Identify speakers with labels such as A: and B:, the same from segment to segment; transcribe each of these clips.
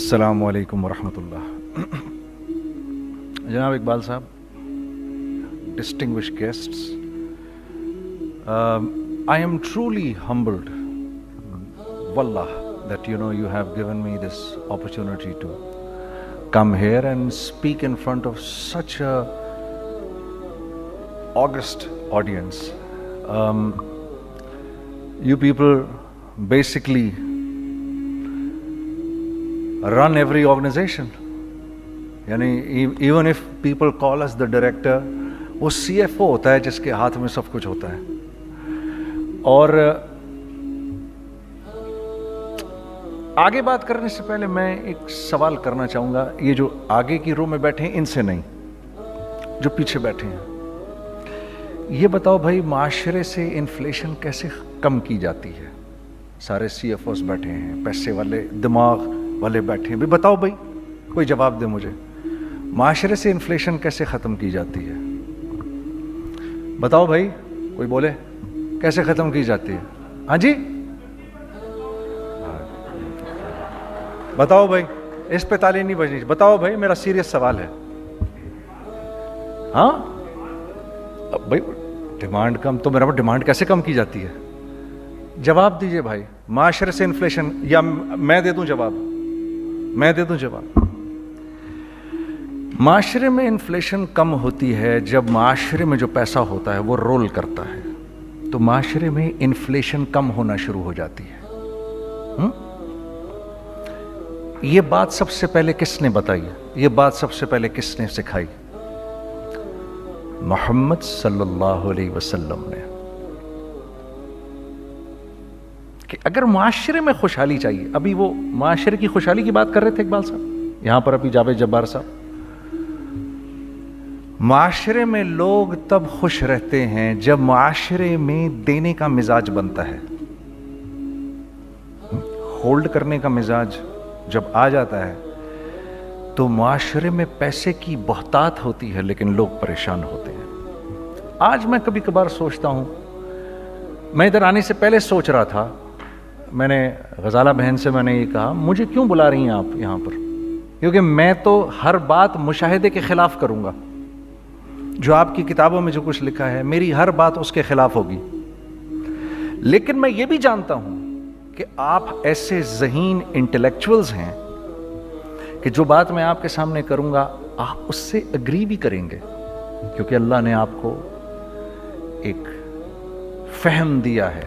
A: السلام علیکم ورحمۃ اللہ. جناب اقبال صاحب, distinguished guests, I am truly humbled, wallah, that you have given me this opportunity to come here and speak in front of such a august audience. You people basically run every organization. یعنی even if people call us the director, وہ CFO ہوتا ہے جس کے ہاتھ میں سب کچھ ہوتا ہے. اور آگے بات کرنے سے پہلے میں ایک سوال کرنا چاہوں گا. یہ جو آگے کی رو میں بیٹھے ہیں ان سے نہیں, جو پیچھے بیٹھے ہیں, یہ بتاؤ بھائی معاشرے سے انفلیشن کیسے کم کی جاتی ہے؟ سارے CFOs بیٹھے ہیں, پیسے والے دماغ والے بیٹھے ہیں, بھی بتاؤ بھائی, کوئی جواب دے مجھے. معاشرے سے انفلیشن کیسے ختم کی جاتی ہے؟ بتاؤ بھائی, کوئی بولے کیسے ختم کی جاتی ہے؟ ہاں جی بتاؤ بھائی, اس پہ تالی نہیں بجنی. بتاؤ بھائی, میرا سیریس سوال ہے. ہاں بھائی, ڈیمانڈ کم تو میرا ڈیمانڈ کیسے کم کی جاتی ہے؟ جواب دیجئے بھائی. معاشرے سے انفلیشن, یا میں دے دوں جواب؟ میں دے دوں جواب. معاشرے میں انفلیشن کم ہوتی ہے جب معاشرے میں جو پیسہ ہوتا ہے وہ رول کرتا ہے, تو معاشرے میں انفلیشن کم ہونا شروع ہو جاتی ہے. یہ بات سب سے پہلے کس نے بتائی؟ یہ بات سب سے پہلے کس نے سکھائی؟ محمد صلی اللہ علیہ وسلم نے. کہ اگر معاشرے میں خوشحالی چاہیے, ابھی وہ معاشرے کی خوشحالی کی بات کر رہے تھے اقبال صاحب یہاں پر, ابھی جاوید جبار صاحب. معاشرے میں لوگ تب خوش رہتے ہیں جب معاشرے میں دینے کا مزاج بنتا ہے. ہولڈ کرنے کا مزاج جب آ جاتا ہے تو معاشرے میں پیسے کی بہتات ہوتی ہے, لیکن لوگ پریشان ہوتے ہیں. آج میں کبھی کبھار سوچتا ہوں, میں ادھر آنے سے پہلے سوچ رہا تھا, میں نے غزالہ بہن سے میں نے یہ کہا, مجھے کیوں بلا رہی ہیں آپ یہاں پر؟ کیونکہ میں تو ہر بات مشاہدے کے خلاف کروں گا. جو آپ کی کتابوں میں جو کچھ لکھا ہے, میری ہر بات اس کے خلاف ہوگی. لیکن میں یہ بھی جانتا ہوں کہ آپ ایسے ذہین انٹلیکچوئلز ہیں کہ جو بات میں آپ کے سامنے کروں گا آپ اس سے اگری بھی کریں گے, کیونکہ اللہ نے آپ کو ایک فہم دیا ہے.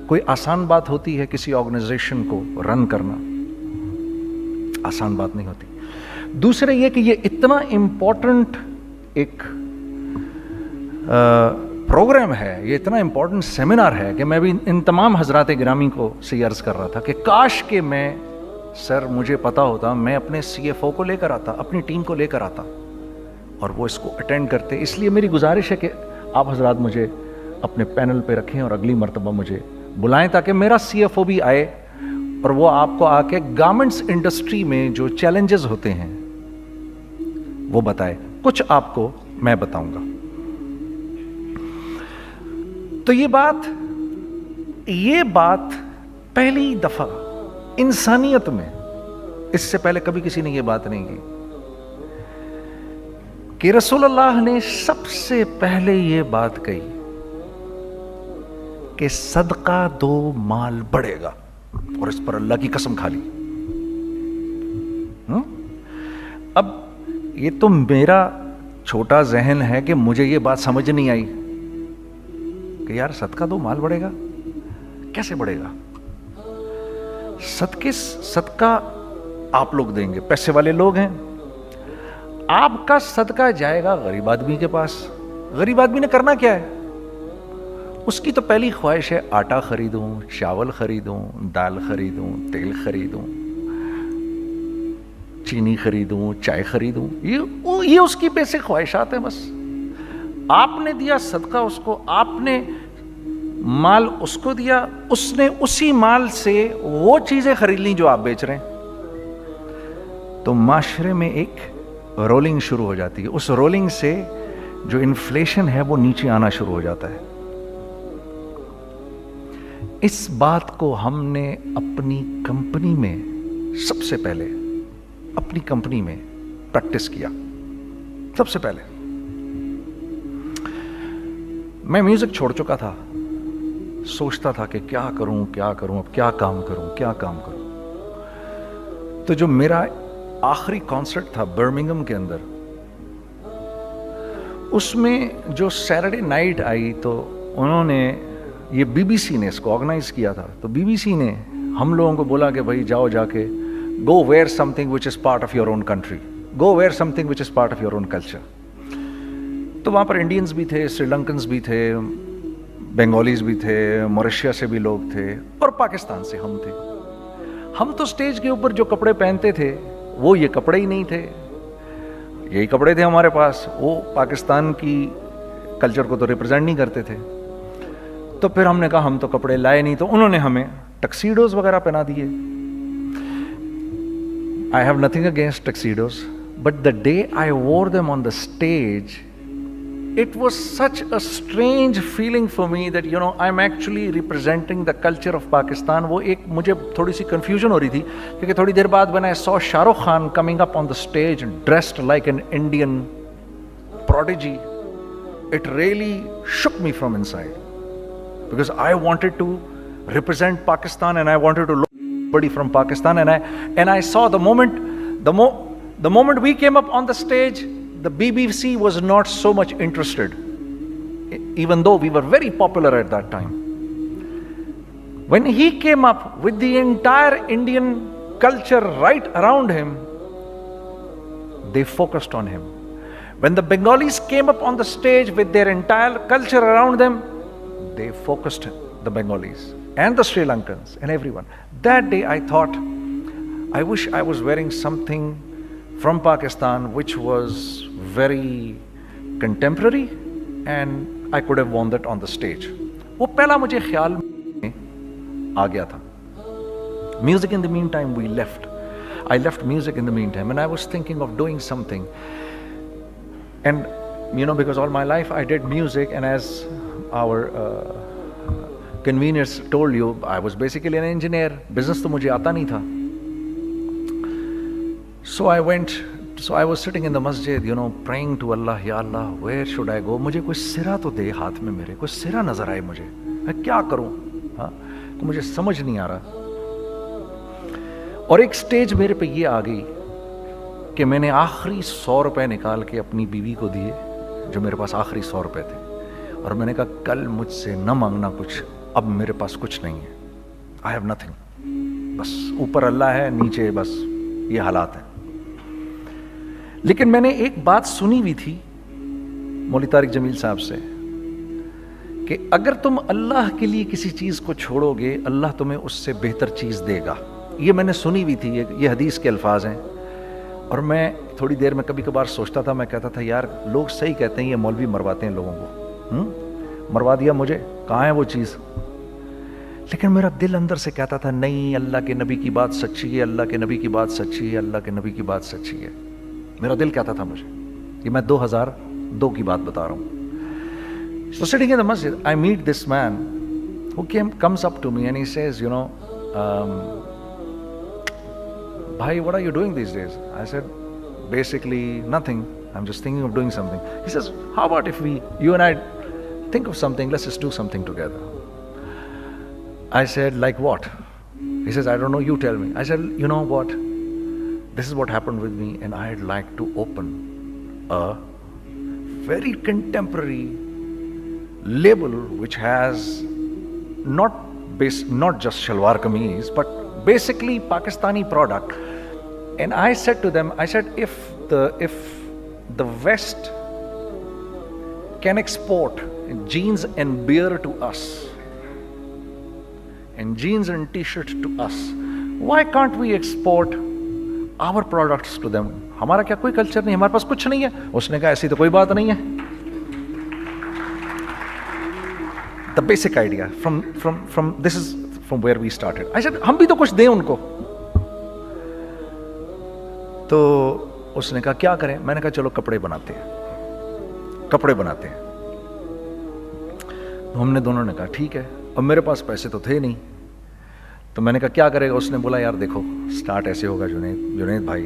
A: کوئی آسان بات ہوتی ہے کسی آرگنائزیشن کو رن کرنا؟ آسان بات نہیں ہوتی. دوسرے یہ کہ یہ اتنا امپورٹنٹ ایک پروگرام ہے, یہ اتنا امپورٹنٹ سیمینار ہے کہ میں بھی ان تمام حضرات گرامی کو سے عرض کر رہا تھا کہ کاش کہ میں, سر مجھے پتا ہوتا, میں اپنے CFO کو لے کر آتا, اپنی ٹیم کو لے کر آتا اور وہ اس کو اٹینڈ کرتے. اس لیے میری گزارش ہے کہ آپ حضرات مجھے اپنے پینل پہ رکھیں اور اگلی مرتبہ مجھے بلائیں, تاکہ میرا CFO بھی آئے اور وہ آپ کو آ کے گارمنٹس انڈسٹری میں جو چیلنجز ہوتے ہیں وہ بتائے. کچھ آپ کو میں بتاؤں گا. تو یہ بات پہلی دفعہ انسانیت میں, اس سے پہلے کبھی کسی نے یہ بات نہیں کی, کہ رسول اللہ نے سب سے پہلے یہ بات کہی کہ صدقہ دو مال بڑھے گا, اور اس پر اللہ کی قسم کھا لی. اب یہ تو میرا چھوٹا ذہن ہے کہ مجھے یہ بات سمجھ نہیں آئی کہ یار صدقہ دو مال بڑھے گا, کیسے بڑھے گا؟ صدقہ آپ لوگ دیں گے, پیسے والے لوگ ہیں, آپ کا صدقہ جائے گا غریب آدمی کے پاس. غریب آدمی نے کرنا کیا ہے؟ اس کی تو پہلی خواہش ہے آٹا خریدوں, چاول خریدوں, دال خریدوں, تیل خریدوں, چینی خریدوں, چائے خریدوں. یہ اس کی بیسک خواہشات ہیں بس. آپ نے دیا صدقہ اس کو, آپ نے مال اس کو دیا, اس نے اسی مال سے وہ چیزیں خرید لیں جو آپ بیچ رہے ہیں. تو معاشرے میں ایک رولنگ شروع ہو جاتی ہے. اس رولنگ سے جو انفلیشن ہے وہ نیچے آنا شروع ہو جاتا ہے. اس بات کو ہم نے اپنی کمپنی میں سب سے پہلے اپنی کمپنی میں پریکٹس کیا. سب سے پہلے میں میوزک چھوڑ چکا تھا, سوچتا تھا کہ کیا کروں, اب کیا کام کروں. تو جو میرا آخری کانسرٹ تھا برمنگھم کے اندر, اس میں جو سیٹرڈے نائٹ آئی تو انہوں نے, یہ بی بی سی نے اس کو آرگنائز کیا تھا, تو بی بی سی نے ہم لوگوں کو بولا کہ بھائی جاؤ جا کے go where something which is part of your own country, go where something which is part of your own culture. تو وہاں پر انڈینز بھی تھے, سری لنکنز بھی تھے, بنگالیز بھی تھے, موریشیا سے بھی لوگ تھے, اور پاکستان سے ہم تھے. ہم تو اسٹیج کے اوپر جو کپڑے پہنتے تھے وہ یہ کپڑے ہی نہیں تھے, یہی کپڑے تھے ہمارے پاس, وہ پاکستان کی کلچر کو تو ریپرزینٹ نہیں کرتے تھے. تو پھر ہم نے کہا ہم تو کپڑے لائے نہیں, تو انہوں نے ہمیں ٹکسیڈوز وغیرہ پہنا دیے. I have nothing against tuxedos, but the day I wore them on the stage, it was such a strange feeling for me that, you know, I'm actually representing the culture of Pakistan. وہ ایک مجھے تھوڑی سی confusion ہو رہی تھی, کیونکہ تھوڑی دیر بعد when I saw Shah Rukh Khan coming up on the stage dressed like an Indian prodigy, it really shook me from inside, because I wanted to represent Pakistan and I wanted to look somebody from Pakistan, and I saw the moment we came up on the stage, the BBC was not so much interested, even though we were very popular at that time. When he came up with the entire Indian culture right around him, they focused on him. When the Bengalis came up on the stage with their entire culture around them, they focused the Bengalis and the Sri Lankans and everyone. That day I thought, I wish I was wearing something from Pakistan which was very contemporary and I could have worn that on the stage. وہ پہلا مجھے خیال میں آ گیا تھا. Music in the meantime we left. I left music in the meantime and I was thinking of doing something. And you know, because all my life I did music, and as our conveners told you, I was basically an engineer. Business تو مجھے آتا نہیں تھا. So I was sitting in the masjid, you know, praying to Allah, Ya Allah, where should I go? مجھے کوئی سرا تو دے ہاتھ میں, میرے کوئی سرا نظر آئے مجھے, میں کیا کروں, تو مجھے سمجھ نہیں آ رہا. اور ایک سٹیج میرے پہ یہ آ گئی کہ میں نے آخری 100 روپے نکال کے اپنی بیوی کو دیے, جو میرے پاس آخری 100 روپے تھے, اور میں نے کہا کل مجھ سے نہ مانگنا کچھ, اب میرے پاس کچھ نہیں ہے, I have nothing, بس اوپر اللہ ہے, نیچے بس یہ حالات ہیں. لیکن میں نے ایک بات سنی ہوئی تھی مولوی طارق جمیل صاحب سے کہ اگر تم اللہ کے لیے کسی چیز کو چھوڑو گے, اللہ تمہیں اس سے بہتر چیز دے گا. یہ میں نے سنی ہوئی تھی, یہ حدیث کے الفاظ ہیں. اور میں تھوڑی دیر میں کبھی کبھار سوچتا تھا, میں کہتا تھا یار لوگ صحیح کہتے ہیں, یہ مولوی مرواتے ہیں لوگوں کو, مروا دیا مجھے, کہاں ہے وہ چیز. لیکن میرا دل اندر سے کہتا تھا نہیں, اللہ کے نبی کی بات سچی ہے, اللہ کے نبی کی بات سچی ہے, اللہ کے نبی کی بات سچی ہے. میرا دل کہتا تھا مجھے, یہ میں 2002 کی بات بتا رہا ہوں. So sitting in the masjid, I meet this man who comes up to me and he says, you know, bhai, what are you doing these days? I said, basically nothing, I'm just thinking of doing something. He says, how about if you and I think of something, let's just do something together. I said, like what? He says, I don't know, you tell me. I said, you know what, this is what happened with me, and I'd like to open a very contemporary label which has not just shalwar kameez, but basically Pakistani product. And I said to them, I said, if the West can export jeans and beer to us, and jeans and t-shirts to us, why can't we export our products to them? ہمارا کیا کوئی culture نہیں, ہمارے پاس کچھ نہیں ہے. اس نے کہا ایسی تو کوئی بات نہیں ہے. The basic idea from this is from where we started. I said, ہم بھی تو کچھ دیں ان کو. تو اس نے کہا کیا کریں. میں نے کہا چلو کپڑے بناتے ہیں. ہم نے دونوں نے کہا ٹھیک ہے. اب میرے پاس پیسے تو تھے نہیں, تو میں نے کہا کیا کرے گا. اس نے بولا یار دیکھو, اسٹارٹ ایسے ہوگا جنید بھائی,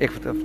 A: 1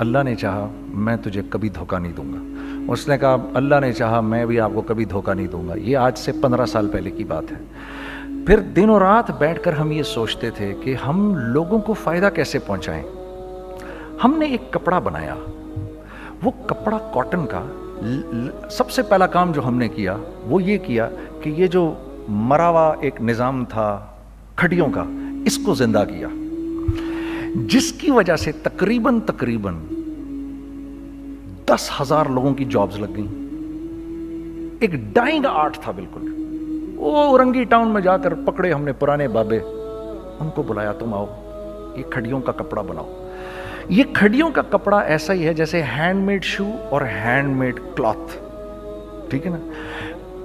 A: اللہ نے چاہا میں تجھے کبھی دھوکہ نہیں دوں گا. اس نے کہا اللہ نے چاہا میں بھی آپ کو کبھی دھوکہ نہیں دوں گا. یہ آج سے 15 سال پہلے کی بات ہے. پھر دن و رات بیٹھ کر ہم یہ سوچتے تھے کہ ہم لوگوں کو فائدہ کیسے پہنچائیں. ہم نے ایک کپڑا بنایا. وہ کپڑا کاٹن کا. سب سے پہلا کام جو ہم نے کیا وہ یہ کیا کہ یہ جو مرا ہوا ایک نظام تھا کھڑیوں کا, اس کو زندہ کیا, جس کی وجہ سے تقریباً 10,000 لوگوں کی جابز لگ گئیں. ایک ڈائنگ آرٹ تھا بالکل. وہ اورنگی ٹاؤن میں جا کر پکڑے ہم نے پرانے بابے, ان کو بلایا تم آؤ یہ کھڑیوں کا کپڑا بناؤ. یہ کھڑیوں کا کپڑا ایسا ہی ہے جیسے ہینڈ میڈ شو اور ہینڈ میڈ کلاتھ. ٹھیک ہے نا.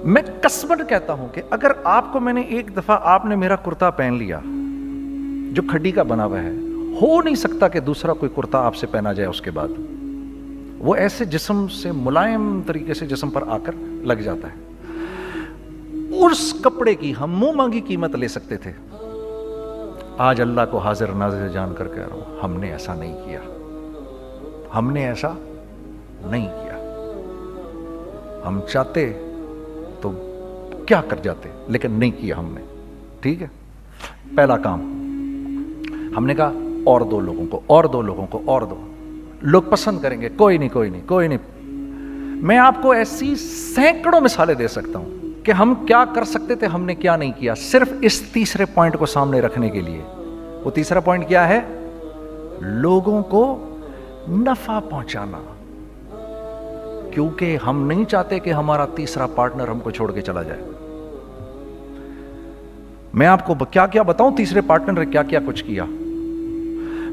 A: میں قسمن کہتا ہوں کہ اگر آپ کو میں نے ایک دفعہ آپ نے میرا کرتا پہن لیا جو کھڑی کا بنا ہوا ہے, ہو نہیں سکتا کہ دوسرا کوئی کرتا آپ سے پہنا جائے اس کے بعد. وہ ایسے جسم سے ملائم طریقے سے جسم پر آ کر لگ جاتا ہے. اس کپڑے کی ہم منہ مانگی قیمت لے سکتے تھے. آج اللہ کو حاضر ناظر جان کر کہہ رہا ہوں, ہم نے ایسا نہیں کیا. ہم نے ایسا نہیں کیا. ہم چاہتے تو کیا کر جاتے, لیکن نہیں کیا ہم نے. ٹھیک ہے. پہلا کام ہم نے کہا اور دو لوگوں کو, اور دو لوگوں کو, اور دو لوگ پسند کریں گے. کوئی نہیں کوئی نہیں کوئی نہیں. میں آپ کو ایسی سینکڑوں مثالیں دے سکتا ہوں کہ ہم کیا کر سکتے تھے, ہم نے کیا نہیں کیا, صرف اس تیسرے پوائنٹ کو سامنے رکھنے کے لیے. وہ تیسرا پوائنٹ کیا ہے؟ لوگوں کو نفع پہنچانا. کیونکہ ہم نہیں چاہتے کہ ہمارا تیسرا پارٹنر ہم کو چھوڑ کے چلا جائے. میں آپ کو کیا کیا بتاؤں, تیسرے پارٹنر نے کیا کیا کچھ کیا.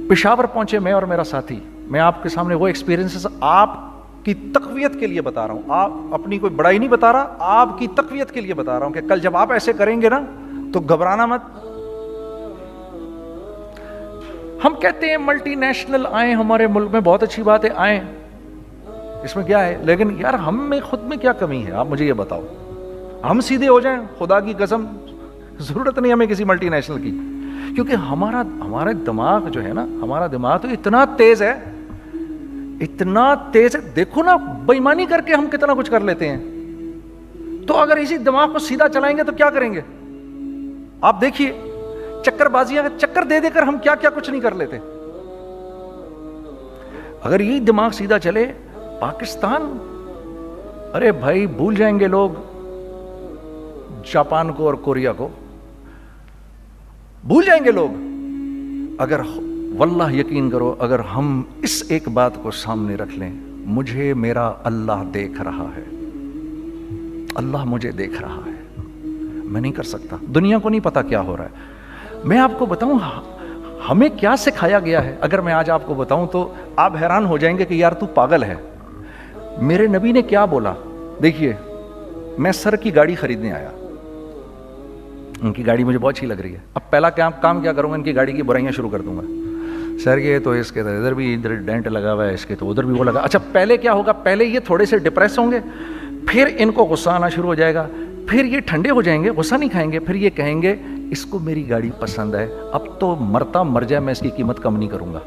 A: پشاور پہنچے میں اور میرا ساتھی. میں آپ کے سامنے وہ ایکسپیرینسز آپ کی تقویت کے لیے بتا رہا ہوں. آپ اپنی کوئی بڑائی نہیں بتا رہا, آپ کی تقویت کے لیے بتا رہا ہوں کہ کل جب آپ ایسے کریں گے نا تو گھبرانا مت. ہم کہتے ہیں ملٹی نیشنل آئیں ہمارے ملک میں, بہت اچھی بات ہے, آئیں, اس میں کیا ہے, لیکن یار ہم میں خود میں کیا کمی ہے آپ مجھے یہ بتاؤ. ہم سیدھے ہو جائیں, خدا کی قسم ضرورت نہیں ہمیں کسی ملٹی نیشنل کی. کیونکہ ہمارا دماغ جو ہے نا, ہمارا دماغ تو اتنا تیز ہے, اتنا تیز ہے. دیکھو نا بے ایمانی کر کے ہم کتنا کچھ کر لیتے ہیں. تو اگر اسی دماغ کو سیدھا چلائیں گے تو کیا کریں گے آپ دیکھیے. چکر بازیاں چکر دے دے کر ہم کیا کیا کچھ نہیں کر لیتے. اگر یہی دماغ سیدھا چلے, پاکستان, ارے بھائی بھول جائیں گے لوگ جاپان کو اور کوریا کو, بھول جائیں گے لوگ. اگر واللہ یقین کرو, اگر ہم اس ایک بات کو سامنے رکھ لیں, مجھے میرا اللہ دیکھ رہا ہے, اللہ مجھے دیکھ رہا ہے, میں نہیں کر سکتا. دنیا کو نہیں پتا کیا ہو رہا ہے. میں آپ کو بتاؤں ہمیں کیا سکھایا گیا ہے. اگر میں آج آپ کو بتاؤں تو آپ حیران ہو جائیں گے کہ یار تو پاگل ہے. میرے نبی نے کیا بولا. دیکھیے میں سر کی گاڑی خریدنے آیا, ان کی گاڑی مجھے بہت اچھی لگ رہی ہے. اب پہلا کام کیا کروں گا, ان کی گاڑی کی برائیاں شروع کر دوں گا. سر یہ تو اس کے ادھر بھی ادھر ڈینٹ لگا ہوا ہے, اس کے تو ادھر بھی وہ لگا. اچھا پہلے کیا ہوگا, پہلے یہ تھوڑے سے ڈپریس ہوں گے, پھر ان کو غصہ آنا شروع ہو جائے گا, پھر یہ ٹھنڈے ہو جائیں گے, غصہ نہیں کھائیں گے, پھر یہ کہیں گے اس کو میری گاڑی پسند ہے, اب تو مرتا مر جائے میں اس کی قیمت کم نہیں کروں گا.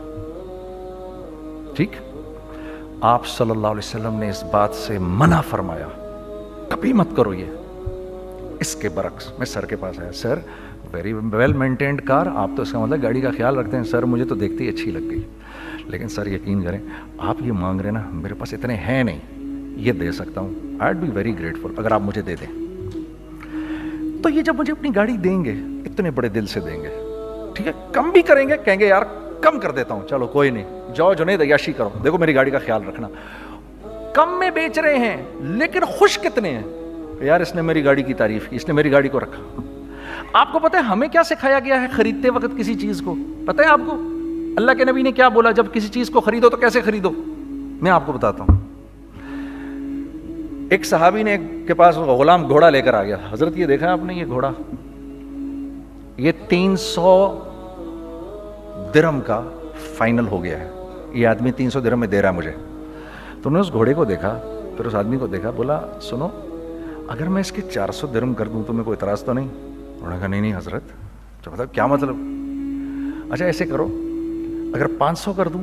A: ٹھیک. آپ صلی اللہ علیہ وسلم نے اس بات سے منع فرمایا, کبھی مت کرو یہ. اس کے برعکس میں سر کے پاس آیا, سر ویری ویل مینٹینڈ کار, آپ تو اس کا مطلب گاڑی کا خیال رکھتے ہیں. سر مجھے تو دیکھتے ہی اچھی لگ گئی, لیکن سر یقین کریں آپ یہ مانگ رہے نا, میرے پاس اتنے ہیں نہیں, یہ دے سکتا ہوں. I would be very grateful اگر آپ مجھے دے دیں. تو یہ جب مجھے اپنی گاڑی دیں گے, اتنے بڑے دل سے دیں گے, ٹھیک ہے, کم بھی کریں گے, کہیں گے یار کم کر دیتا ہوں, چلو کوئی نہیں, جاؤ جنید عیاشی کرو, دیکھو میری گاڑی کا خیال رکھنا. کم میں بیچ رہے ہیں لیکن خوش کتنے ہیں, یار اس نے میری گاڑی کی تعریف کی, اس نے میری گاڑی کو رکھا. آپ کو پتہ ہے ہمیں کیا سکھایا گیا ہے خریدتے وقت کسی چیز کو؟ پتہ ہے آپ کو اللہ کے نبی نے کیا بولا, جب کسی چیز کو خریدو تو کیسے خریدو؟ میں آپ کو بتاتا ہوں. ایک صحابی نے کے پاس غلام گھوڑا لے کر آ گیا. حضرت یہ دیکھا آپ نے, یہ گھوڑا یہ 300 درہم کا فائنل ہو گیا ہے, یہ آدمی 300 درہم میں دے رہا ہے مجھے. تو نے اس گھوڑے کو دیکھا, پھر اس آدمی کو دیکھا, بولا سنو اگر میں اس کے 400 درہم کر دوں تو میں کوئی اعتراض تو نہیں؟ انہوں نے کہا نہیں حضرت. تو کیا مطلب؟ اچھا ایسے کرو, اگر 500 کر دوں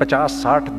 A: 50, 60,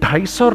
A: 250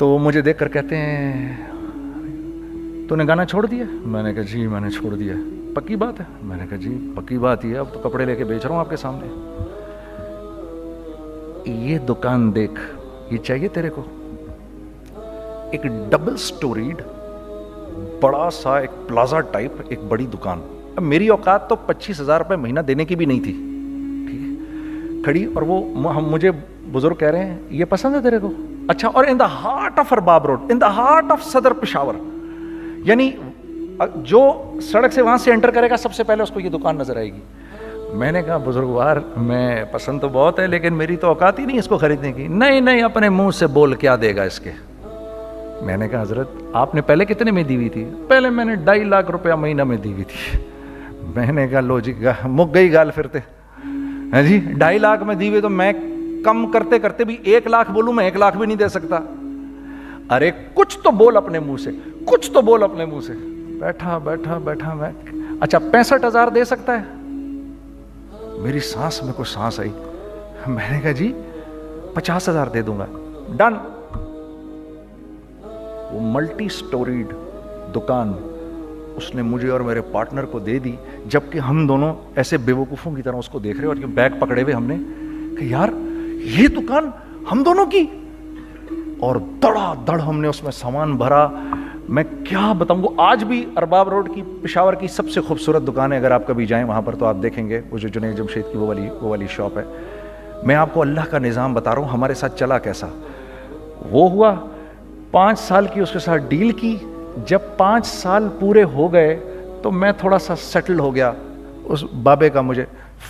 A: تو وہ مجھے دیکھ کر کہتے ہیں تو نے گانا چھوڑ دیا؟ میں نے کہا جی میں نے چھوڑ دیا. پکی بات ہے؟ میں نے کہا جی پکی بات ہی ہے, اب تو کپڑے لے کے بیچ رہا ہوں آپ کے سامنے. یہ دکان دیکھ, یہ چاہیے تیرے کو؟ ایک ڈبل سٹوریڈ بڑا سا ایک پلازا ٹائپ ایک بڑی دکان. اب میری اوقات تو 25,000 روپے مہینہ دینے کی بھی نہیں تھی, ٹھیک ہے, کھڑی. اور وہ مجھے بزرگ کہہ رہے ہیں یہ پسند ہے تیرے کو؟ اچھا. اور in the heart of Arbab Road, in the heart of Saddar Peshawar, یعنی جو سڑک سے وہاں سے انٹر کرے گا سب سے پہلے اس کو یہ دکان نظر آئے گی. میں نے کہا بزرگوار میں پسند تو بہت ہے لیکن میری تو اوقات ہی نہیں اس کو خریدنے کی. نہیں نہیں, اپنے منہ سے بول کیا دے گا اس کے. میں نے کہا حضرت آپ نے پہلے کتنے میں دی ہوئی تھی؟ پہلے میں نے 2.5 لاکھ روپیہ مہینہ میں دی ہوئی تھی. میں نے کہا لو جی مک گئی گال پھرتے ہیں جی. 2.5 لاکھ میں دی ہوئی تو میں کم کرتے کرتے بھی 1 لاکھ بولوں, میں 1 لاکھ بھی نہیں دے سکتا. ارے کچھ تو بول اپنے منہ سے, کچھ تو بول اپنے منہ سے. بیٹھا بیٹھا بیٹھا میں, اچھا 65,000 دے سکتا ہے؟ میری سانس میں کوئی سانس آئی. میں نے کہا جی 50,000 دے دوں گا. ڈن. وہ ملٹی سٹوریڈ دکان اس نے مجھے اور میرے پارٹنر کو دے دی, جبکہ ہم دونوں ایسے بیوقوفوں کی طرح اس کو دیکھ رہے, اور یہ بیگ پکڑے ہوئے ہم نے کہ یار یہ دکان ہم دونوں کی. اور دڑا دڑ ہم نے اس میں سامان بھرا. میں کیا بتاؤں, وہ آج بھی ارباب روڈ کی پشاور کی سب سے خوبصورت دکان ہے. اگر آپ کبھی جائیں وہاں پر تو آپ دیکھیں گے وہ جو جنید جمشید کی وہ والی شاپ ہے. میں آپ کو اللہ کا نظام بتا رہا ہوں ہمارے ساتھ چلا کیسا. وہ ہوا 5 سال کی اس کے ساتھ ڈیل کی. جب 5 سال پورے ہو گئے تو میں تھوڑا سا سیٹل ہو گیا. اس بابے کا مجھے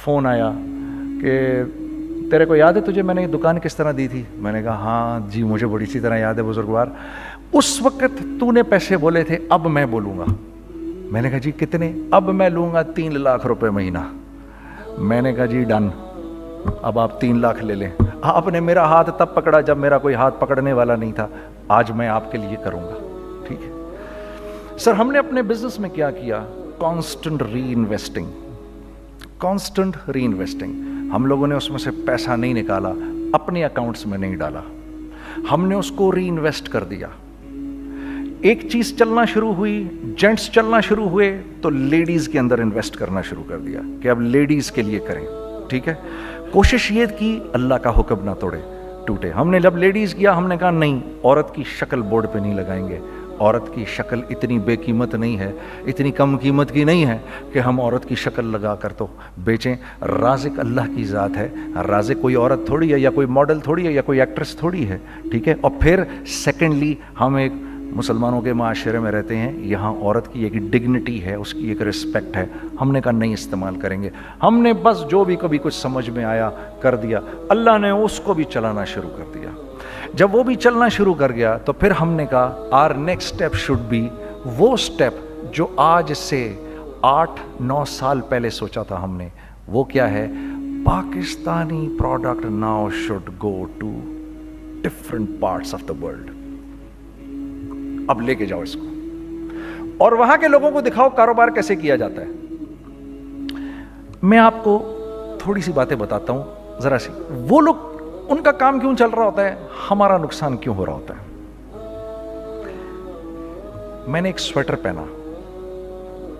A: فون آیا کہ تیرے کو یاد ہے تجھے میں نے یہ دکان کس طرح دی تھی؟ میں نے کہا ہاں جی مجھے بڑی سی طرح یاد ہے بزرگوار. اس وقت تو نے پیسے بولے تھے, اب میں بولوں گا. میں نے کہا جی کتنے؟ اب میں لوں گا 3 لاکھ روپے مہینہ. میں نے کہا جی ڈن, اب آپ 3 لاکھ لے لیں. آپ نے میرا ہاتھ تب پکڑا جب میرا کوئی ہاتھ پکڑنے والا نہیں تھا. آج میں آپ کے لیے کروں گا, ٹھیک ہے. سر ہم نے اپنے بزنس میں کیا کیا؟ کانسٹنٹ ری انویسٹنگ, کانسٹنٹ ری انویسٹنگ. ہم لوگوں نے اس میں سے پیسہ نہیں نکالا, اپنے اکاؤنٹس میں نہیں ڈالا, ہم نے اس کو ری انویسٹ کر دیا. ایک چیز چلنا شروع ہوئی, جینٹس چلنا شروع ہوئے تو لیڈیز کے اندر انویسٹ کرنا شروع کر دیا کہ اب لیڈیز کے لیے کریں, ٹھیک ہے. کوشش یہ کی اللہ کا حکم نہ ٹوٹے. ہم نے جب لیڈیز کیا ہم نے کہا نہیں, عورت کی شکل بورڈ پہ نہیں لگائیں گے. عورت کی شکل اتنی بے قیمت نہیں ہے, اتنی کم قیمت کی نہیں ہے کہ ہم عورت کی شکل لگا کر تو بیچیں. رازق اللہ کی ذات ہے, رازق کوئی عورت تھوڑی ہے یا کوئی ماڈل تھوڑی ہے یا کوئی ایکٹریس تھوڑی ہے, ٹھیک ہے. اور پھر سیکنڈلی ہم ایک مسلمانوں کے معاشرے میں رہتے ہیں, یہاں عورت کی ایک ڈگنیٹی ہے, اس کی ایک رسپیکٹ ہے. ہم نے کہا نہیں استعمال کریں گے. ہم نے بس جو بھی کبھی کچھ سمجھ میں آیا کر دیا. اللہ نے اس کو بھی چلانا شروع کر دیا. جب وہ بھی چلنا شروع کر گیا تو پھر ہم نے کہا our next step should be وہ اسٹیپ جو آج سے 8-9 سال پہلے سوچا تھا ہم نے. وہ کیا ہے؟ Pakistani product now should go to different parts of the world. اب لے کے جاؤ اس کو اور وہاں کے لوگوں کو دکھاؤ کاروبار کیسے کیا جاتا ہے. میں آپ کو تھوڑی سی باتیں بتاتا ہوں ذرا سی. وہ لوگ ان کا کام کیوں چل رہا ہوتا ہے, ہمارا نقصان کیوں ہو رہا ہوتا ہے. میں نے ایک سویٹر پہنا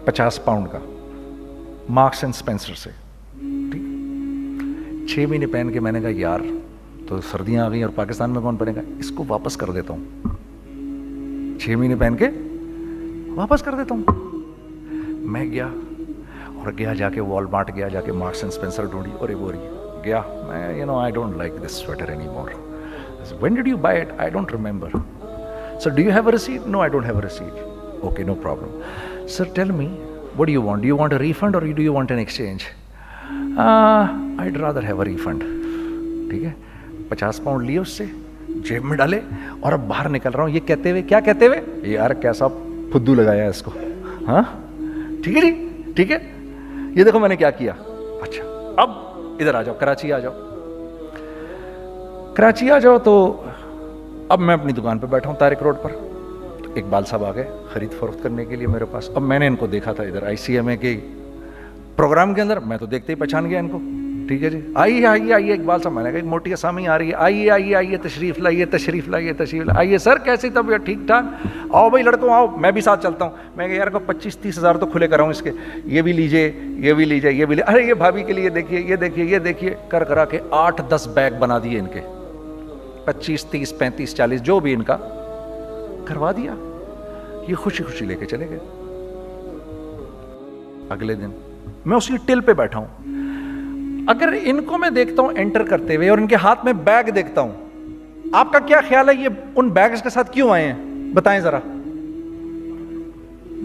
A: 50 پاؤنڈ کا مارکس اینڈ اسپینسر سے, ٹھیک. 6 مہینے پہن کے میں نے کہا یار تو سردیاں آ گئی اور پاکستان میں کون پہنے گا, اس کو واپس کر دیتا ہوں. 6 مہینے پہن کے واپس کر دیتا ہوں. میں گیا جا کے وال مارٹ گیا, جا کے مارکس اینڈ اسپینسر ڈھونڈی اور وہ گیا. میں I don't like this sweater anymore. When did you buy it? I don't remember. Sir, do you have a receipt? No, I don't have a receipt. Okay, no problem. Sir, tell me, what do you want? Do you want a refund or do you want an exchange? I'd rather have a refund. ٹھیک ہے. 50 pound لیے اس سے, جیب میں ڈالے اور اب باہر نکل رہا ہوں. یہ کہتے ہوئے, کیا کہتے ہوئے, یار کیسا پھدو لگایا اس کو. ہاں ٹھیک ہے جی, ٹھیک ہے. یہ دیکھو میں نے کیا کیا. اچھا اب ادھر آ جاؤ, کراچی آ جاؤ. کراچی آ جاؤ تو اب میں اپنی دکان پہ بیٹھا ہوں طارق روڈ پر. اقبال صاحب آ گئے خرید فروخت کرنے کے لیے میرے پاس. اب میں نے ان کو دیکھا تھا ادھر ICMA کے پروگرام کے اندر, میں تو دیکھتے ہی پہچان گیا ان کو, ٹھیک ہے جی، آئیے آئیے آئیے اقبال صاحب، میں نے کہا ایک موٹی اسامی آ رہی ہے، آئیے آئیے آئیے تشریف لائیے تشریف لائیے تشریف لائیے، آئیے سر کیسی طبیعت، ٹھیک ٹھاک، آؤ بھائی لڑکوں آؤ، میں بھی ساتھ چلتا ہوں۔ میں کہا یار کو 25-30 ہزار تو کھلے کراؤں اس کے، یہ بھی لیجیے یہ بھی لیجیے یہ بھی لیجیے، ارے یہ بھابھی کے لیے دیکھیے یہ دیکھیے یہ دیکھیے، کر کرا کے 8-10 بیگ بنا دیے ان کے، 25 30 35 40 جو بھی ان کا کروا دیا، یہ خوشی خوشی لے کے چلے گئے۔ اگلے دن میں اسی ٹل پہ بیٹھا ہوں، اگر ان کو میں دیکھتا ہوں انٹر کرتے ہوئے اور ان کے ہاتھ میں بیگ دیکھتا ہوں، آپ کا کیا خیال ہے یہ ان بیگز کے ساتھ کیوں آئے ہیں؟ بتائیں ذرا۔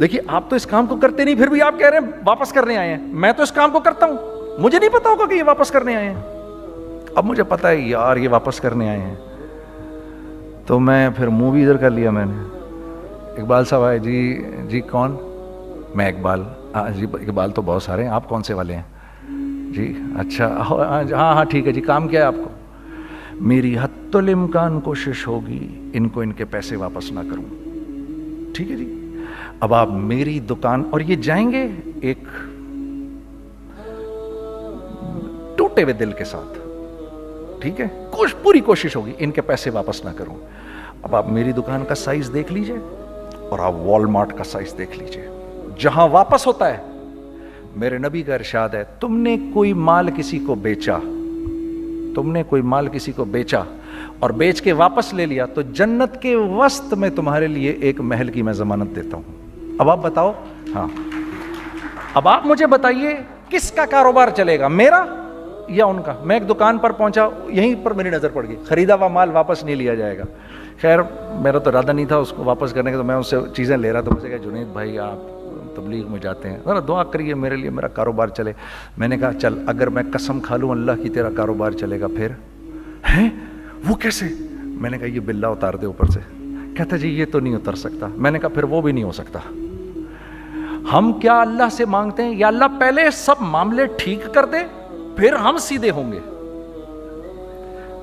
A: دیکھیے آپ تو اس کام کو کرتے نہیں، پھر بھی آپ کہہ رہے ہیں واپس کرنے آئے ہیں۔ میں تو اس کام کو کرتا ہوں، مجھے نہیں پتا ہوگا کہ یہ واپس کرنے آئے ہیں۔ اب مجھے پتا ہے یار یہ واپس کرنے آئے ہیں، تو میں پھر منہ بھی ادھر کر لیا میں نے۔ اقبال صاحب آئے، جی کون؟ میں اقبال۔ جی اقبال تو بہت سارے ہیں، آپ کون سے والے ہیں؟ جی اچھا ہاں ٹھیک ہے جی، کام کیا ہے آپ کو؟ میری حتی الامکان کوشش ہوگی ان کو ان کے پیسے واپس نہ کروں، ٹھیک ہے جی۔ اب آپ میری دکان، اور یہ جائیں گے ایک ٹوٹے ہوئے دل کے ساتھ، ٹھیک ہے، پوری کوشش ہوگی ان کے پیسے واپس نہ کروں۔ اب آپ میری دکان کا سائز دیکھ لیجئے اور آپ والمارٹ کا سائز دیکھ لیجئے، جہاں واپس ہوتا ہے، میرے نبی کا ارشاد ہے، تم نے کوئی مال کسی کو بیچا، تم نے کوئی مال کسی کو بیچا اور بیچ کے واپس لے لیا، تو جنت کے وسط میں تمہارے لیے ایک محل کی میں ضمانت دیتا ہوں۔ اب آپ بتاؤ، ہاں اب آپ مجھے بتائیے کس کا کاروبار چلے گا، میرا یا ان کا؟ میں ایک دکان پر پہنچا، یہیں پر میری نظر پڑ گئی، خریدا ہوا مال واپس نہیں لیا جائے گا۔ خیر میرا تو ارادہ نہیں تھا اس کو واپس کرنے کا، تو میں اس سے چیزیں لے رہا تھا۔ مجھے کہا جنید بھائی آپ تبلیغ میں جاتے ہیں، ذرا دعا کریے میرے لیے، میرا کاروبار چلے۔ میں نے کہا چل اگر میں قسم کھا لوں اللہ کی تیرا کاروبار چلے گا، پھر ہیں وہ کیسے؟ میں نے کہا یہ بلہ اتار دے اوپر سے۔ کہتا جی یہ تو نہیں اتر سکتا۔ میں نے کہا پھر وہ بھی نہیں ہو سکتا۔ ہم کیا اللہ سے مانگتے ہیں، یا اللہ پہلے سب معاملے ٹھیک کر دے پھر ہم سیدھے ہوں گے،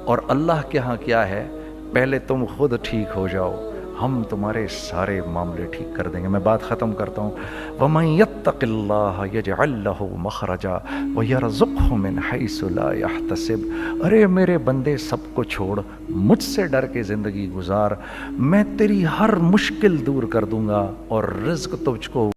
A: اور اللہ کے ہاں کیا ہے، پہلے تم خود ٹھیک ہو جاؤ، ہم تمہارے سارے معاملے ٹھیک کر دیں گے۔ میں بات ختم کرتا ہوں۔ وَمَن يَتَّقِ اللَّهَ يَجْعَل لَّهُ مَخْرَجًا وَيَرْزُقْهُ مِنْ حَيْثُ لَا يَحْتَسِبُ۔ ارے میرے بندے سب کو چھوڑ، مجھ سے ڈر کے زندگی گزار، میں تیری ہر مشکل دور کر دوں گا اور رزق تجھ کو